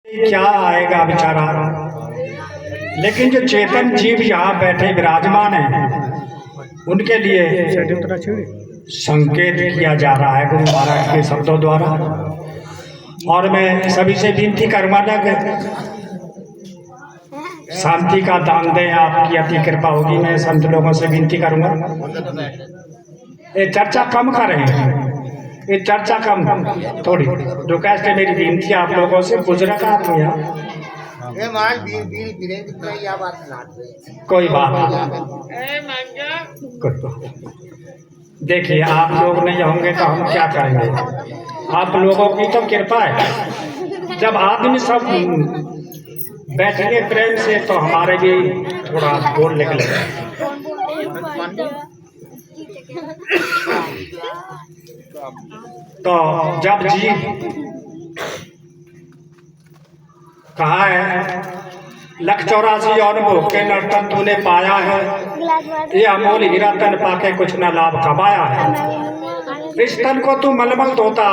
क्या आएगा बेचारा। लेकिन जो चेतन जीव यहाँ बैठे विराजमान हैं, उनके लिए संकेत किया जा रहा है गुरु महाराज के शब्दों द्वारा। और मैं सभी से विनती करूँगा कि शांति का दान दें, आपकी अति कृपा होगी। मैं संत लोगों से विनती करूँगा ये चर्चा कम करें, ये चर्चा कम थोड़ी रिक्वेस्ट है मेरी, विनती आप लोगों से। गुजरात आते हैं कोई बात देखिए, आप लोग नहीं होंगे तो हम क्या करेंगे। आप लोगों की तो कृपा है। जब आदमी सब बैठेंगे प्रेम से तो हमारे भी थोड़ा बोल निकले। तो जब जी कहा है 184 यौन भोग के नर्तन तूने पाया है, ये अमोल हीरा तन पाके कुछ न लाभ कमाया है। इस तन को तू मलमल धोता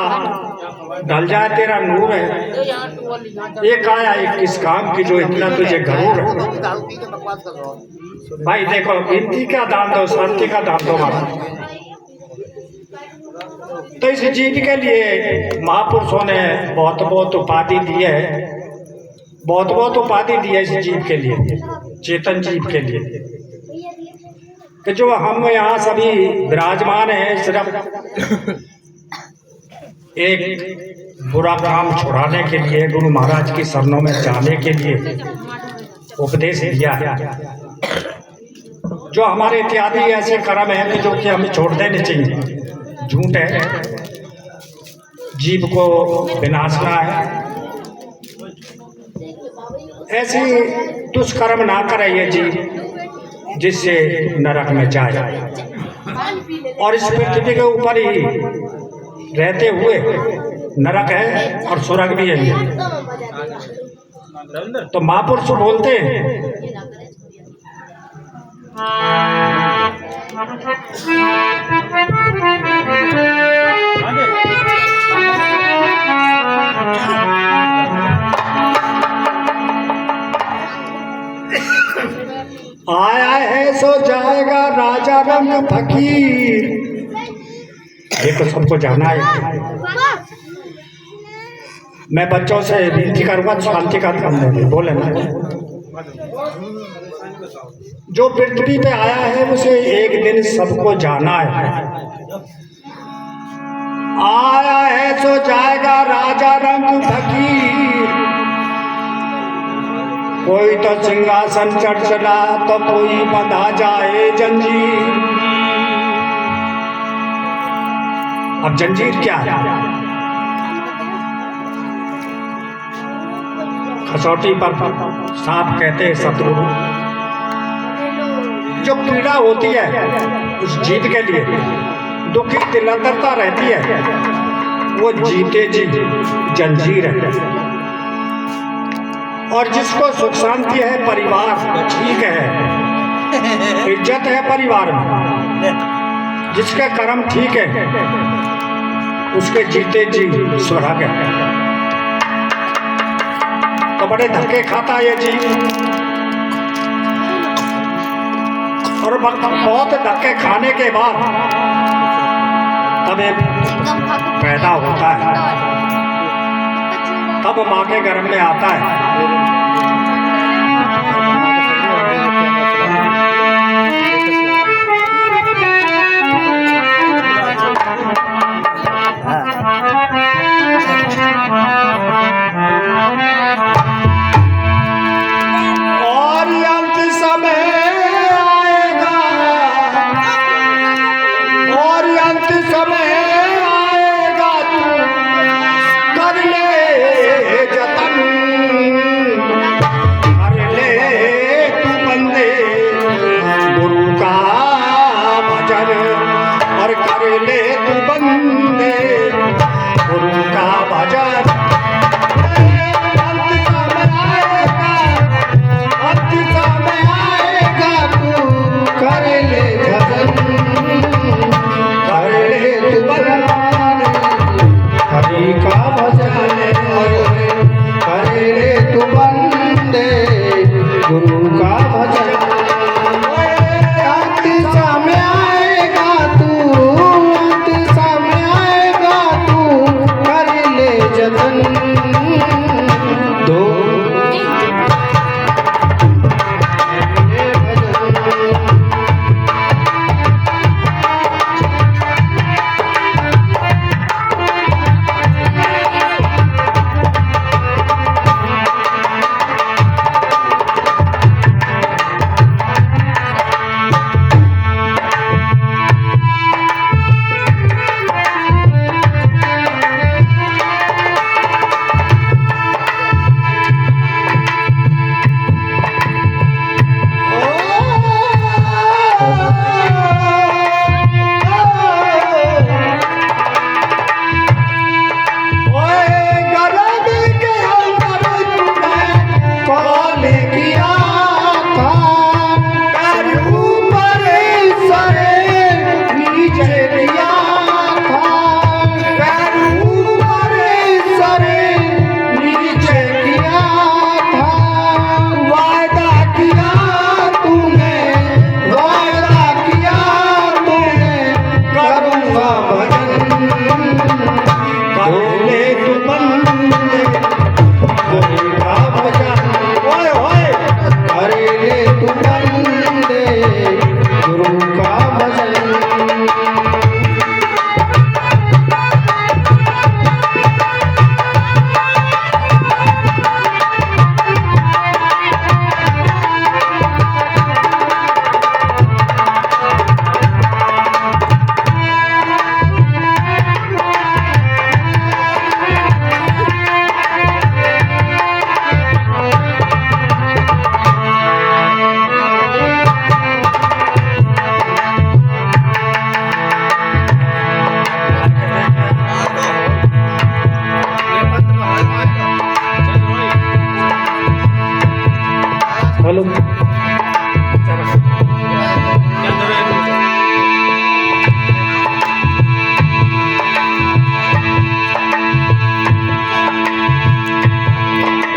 ढल जाए तेरा नूर है। ये काया एक किस काम की जो इतना तुझे गरूर है। भाई देखो, विनती का दान दो, शांति का दान दो महाराज। तो इस जीव के लिए महापुरुषों ने बहुत बहुत उपाधि दी है, बहुत बहुत उपाधि दी है इस जीव के लिए, चेतन जीव के लिए। कि जो हम यहाँ सभी विराजमान हैं, सिर्फ एक बुरा काम छुड़ाने के लिए, गुरु महाराज की शरणों में जाने के लिए उपदेश दिया है। जो हमारे इत्यादि ऐसे कर्म हैं कि जो कि हमें छोड़ देने चाहिए। झूठ है, जीव को विनाशना है, ऐसे दुष्कर्म ना करे ये जीव जिससे नरक में जाए। और इस पृथ्वी के ऊपर ही रहते हुए नरक है और स्वर्ग भी है। तो महापुरुष बोलते हैं आया है सो जाएगा राजा रंग फकीर। ये तो सबको जाना है। मैं बच्चों से विनती करूंगा शांति का काम नहीं बोले ना। जो पृथ्वी पे आया है उसे एक दिन सबको जाना है। आया है सो जाएगा राजा रंग फकीर। कोई तो सिंहासन चढ़ चला तो कोई बंधा जाए जंजीर। अब जंजीर क्या है? कसौटी पर सांप कहते हैं शत्रु। जो पीड़ा होती है उस जीत के लिए, दुखी तिलंदरता रहती है, वो जीते जी जंजीर है। और जिसको सुख शांति है, परिवार ठीक है, इज्जत है परिवार में, जिसके कर्म ठीक है उसके जीते जी सुहाग है। तो बड़े धक्के खाता ये जी, और बहुत धक्के खाने के बाद तब एक पैदा होता है, तब माँ के गर्भ में आता है। और अंत समय आएगा, और अंत समय आएगा, तू कर ले जतन।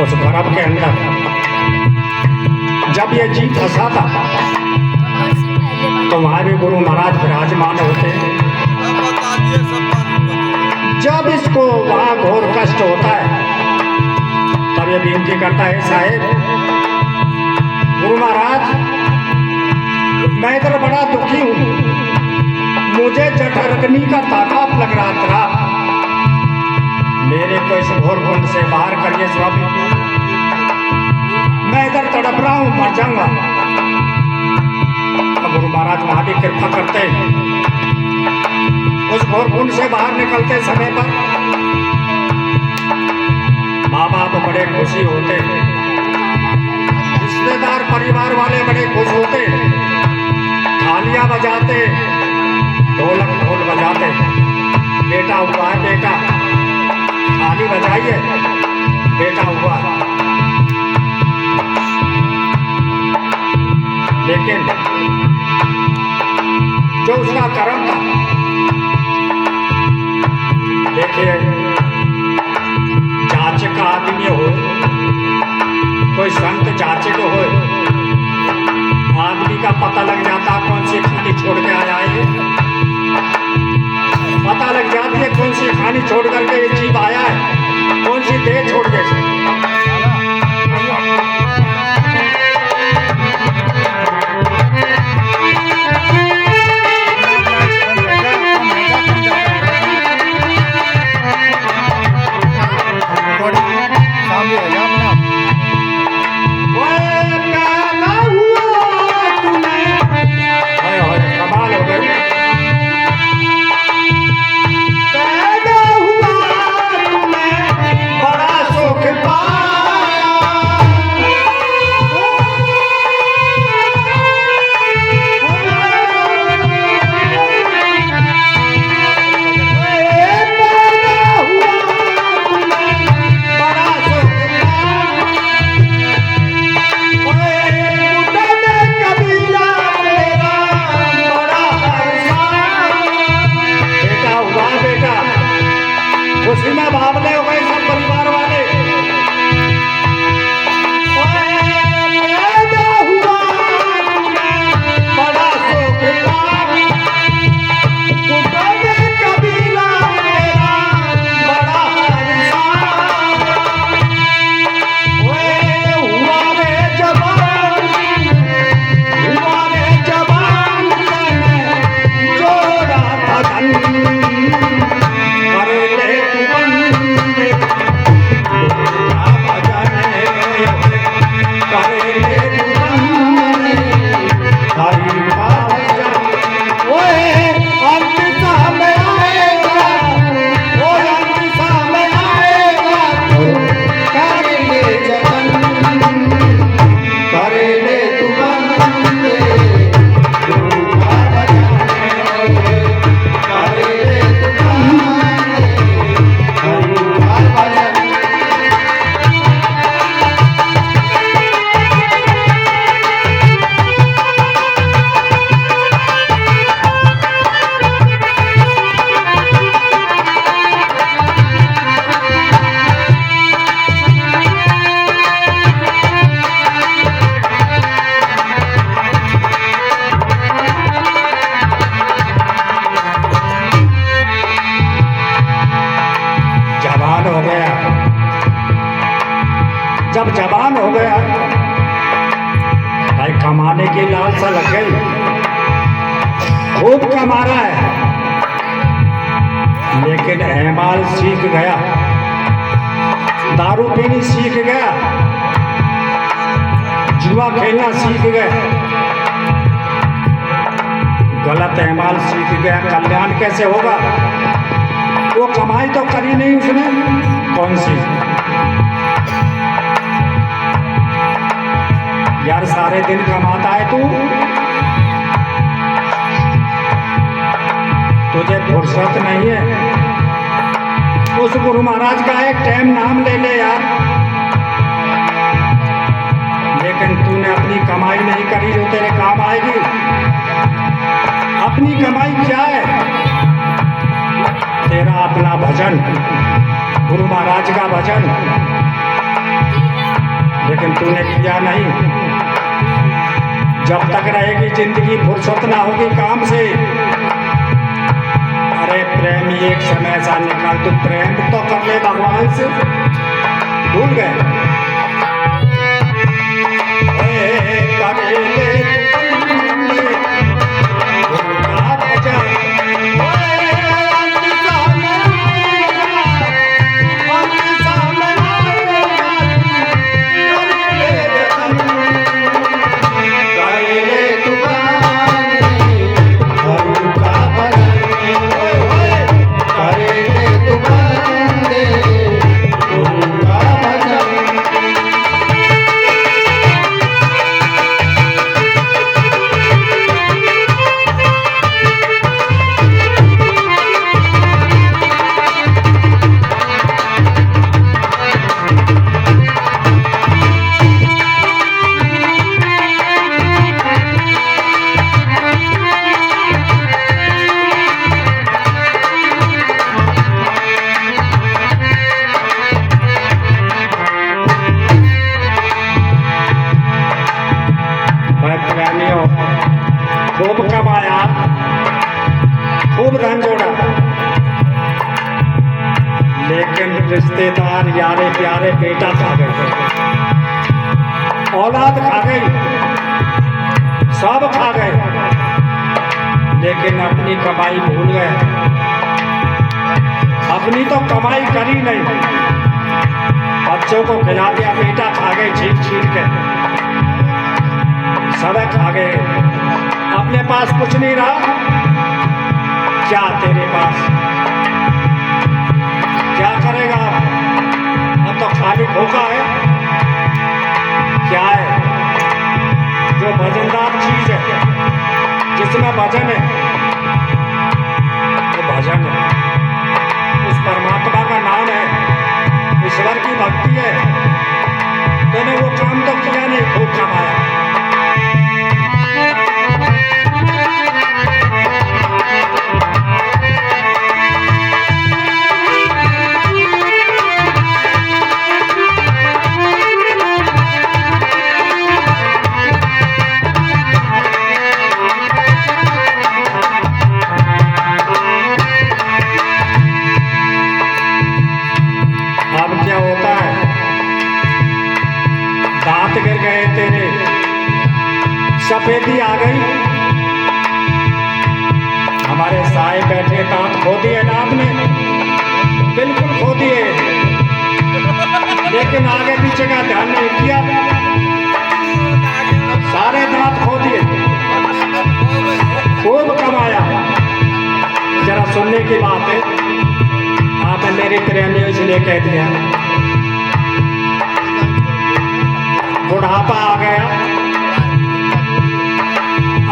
उस गर्भ के अंदर जब ये जीव फंसा था तो वहां भी गुरु महाराज विराजमान होते। जब इसको वहां घोर कष्ट होता है तब ये विनती करता है, साहेब गुरु महाराज मैं इधर बड़ा दुखी हूं, मुझे जठरग्नि का ताकात लग रहा था, मेरे को इस घोर कुंड से बाहर करिए स्वामी, मैं इधर तड़प रहा हूं, मर जाऊंगा। तो गुरु महाराज वहां भी कृपा करते हैं। उस घोर कुंड से बाहर निकलते समय पर माँ बाप बड़े खुशी होते, रिश्तेदार परिवार वाले बड़े खुश होते, थालियां बजाते, ढोलक ढोल बजाते, बेटा हुआ है, बेटा थाली बजाइए, बेटा हुआ है। लेकिन जो उसका कर्म था, देखिए जाचक आदमी हो, कोई संत जाचक हो, आदमी का पता लग जाता कौन सी खानी छोड़ के आया है, पता लग जाती है कौन सी खानी छोड़ करके ये जीव आया है, कौन सी देह छोड़ के। जब जवान हो गया भाई, कमाने की लालसा लग गई, खूब कमा रहा है, लेकिन एमाल सीख गया, दारू पीनी सीख गया, जुआ खेलना सीख गया, गलत एमाल सीख गया। कल्याण कैसे होगा? वो कमाई तो करी नहीं उसने, कौन सी यार, सारे दिन कमाता है तू, तुझे फुर्सत नहीं है। उस गुरु महाराज का एक टाइम नाम ले ले यार, लेकिन तूने अपनी कमाई नहीं करी जो तेरे काम आएगी। अपनी कमाई क्या है? तेरा अपना भजन, गुरु महाराज का भजन, तुमने किया नहीं। जब तक रहेगी जिंदगी फुर्सत ना होगी काम से। अरे प्रेम एक समय ऐसा निकाल, तू प्रेम तो कर ले भगवान से, भूल गए। खूब कमाया, खूब धन जोड़ा, लेकिन रिश्तेदार यारे प्यारे बेटा खा गए, औलाद खा गई, सब खा गए, लेकिन अपनी कमाई भूल गए। अपनी तो कमाई करी नहीं, बच्चों को खिला दिया, बेटा खा गए छीन छीन के, सब खा गए। अपने पास कुछ नहीं रहा। क्या तेरे पास क्या करेगा? अब तो खाली धोखा है। क्या है? जो भजनदार चीज है, जिसमें भजन है, वो भजन है, उस परमात्मा का नाम है, ईश्वर की भक्ति है। तूने वो काम तो किया नहीं, खूब कमाया। गिर गए तेरे, सफेदी आ गई, हमारे साए बैठे दांत खो दिए ना आपने, बिल्कुल खो दिए, लेकिन आगे पीछे का ध्यान नहीं किया, सारे दांत खो दिए, खूब कमाया। जरा सुनने की बात है, आपने मेरी प्रेमी इसलिए कह दिया, बुढ़ापा आ गया,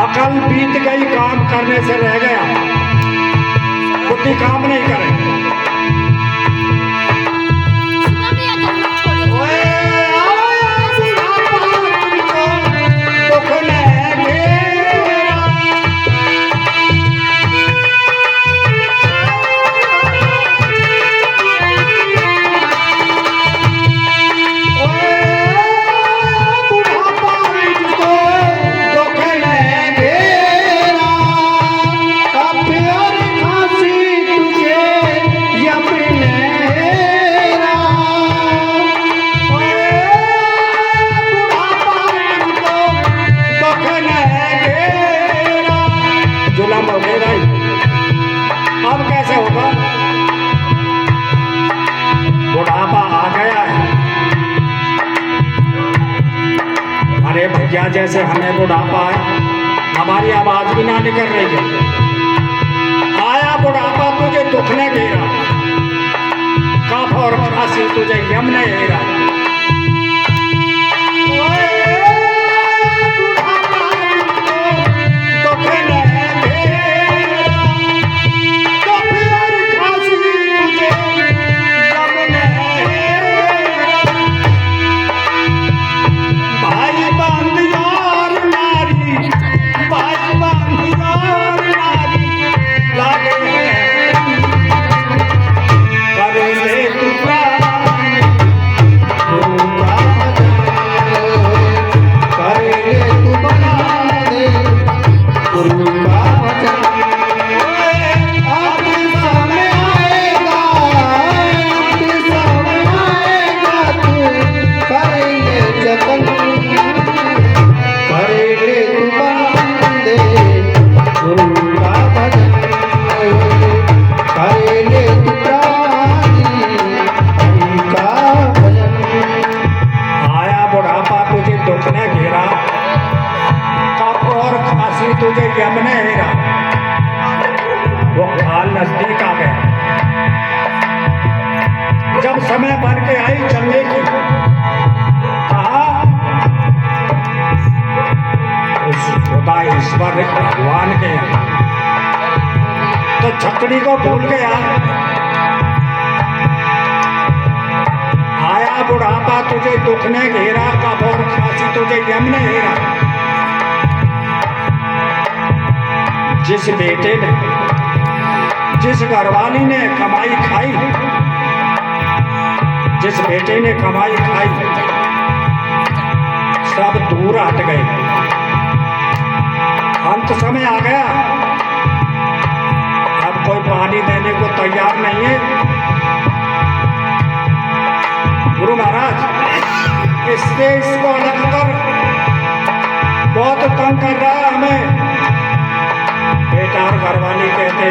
अकल बीत गई, काम करने से रह गया, बुद्धि काम नहीं करे। अब कैसे होगा? बुढ़ापा आ गया है। अरे भैया, जैसे हमें बुढ़ापा है, हमारी आवाज भी ना निकल रही है। आया बुढ़ापा, तुझे दुख ने घेरा, कफ और खांसी तुझे यम ने घेरा। तुझे यमने हेरा। वो काल नजदीक आ गया। जब समय बन के आई चलने की, कहा उस खुदा ईश्वर भगवान के यहाँ तो छकड़ी को भूल गया। आया बुढ़ापा तुझे दुख ने घेरा, कब और खांसी तुझे यम ने घेरा। जिस बेटे ने, जिस घरवाली ने कमाई खाई, जिस बेटे ने कमाई खाई, सब दूर हट गए। अंत समय आ गया, अब कोई पानी देने को तैयार नहीं है। गुरु महाराज इससे इसको अलग कर, बहुत तंग कर रहा है हमें। बेटा और घरवाली कहते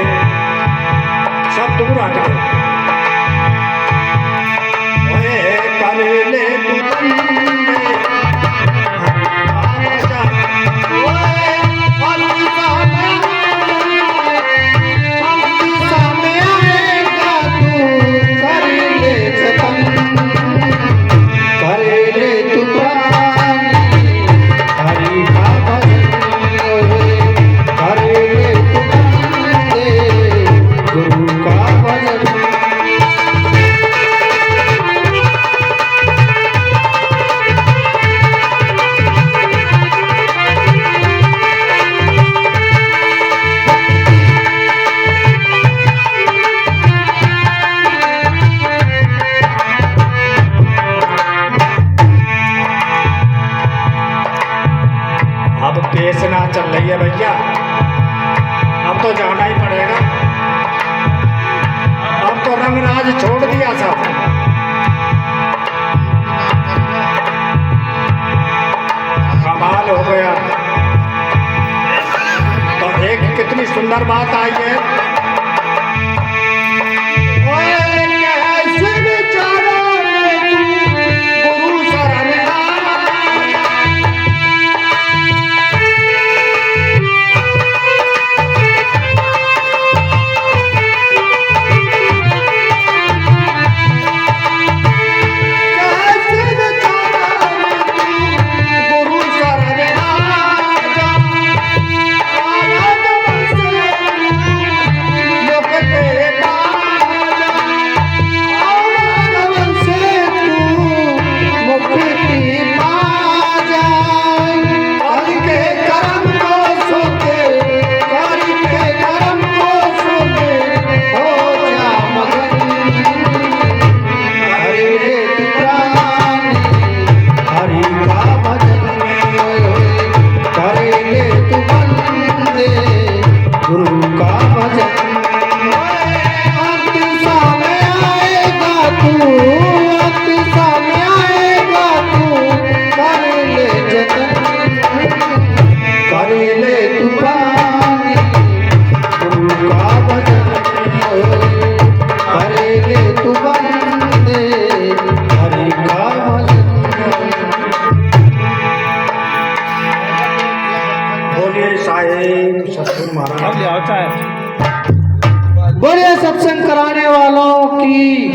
सब दूर हट गए। कर ले तू पेशना चल रही है भैया, अब तो जाना ही पड़ेगा। अब तो रंगराज छोड़ दिया सब। कमाल हो गया। तो एक कितनी सुंदर बात आई है। बड़े सत्संग कराने वालों की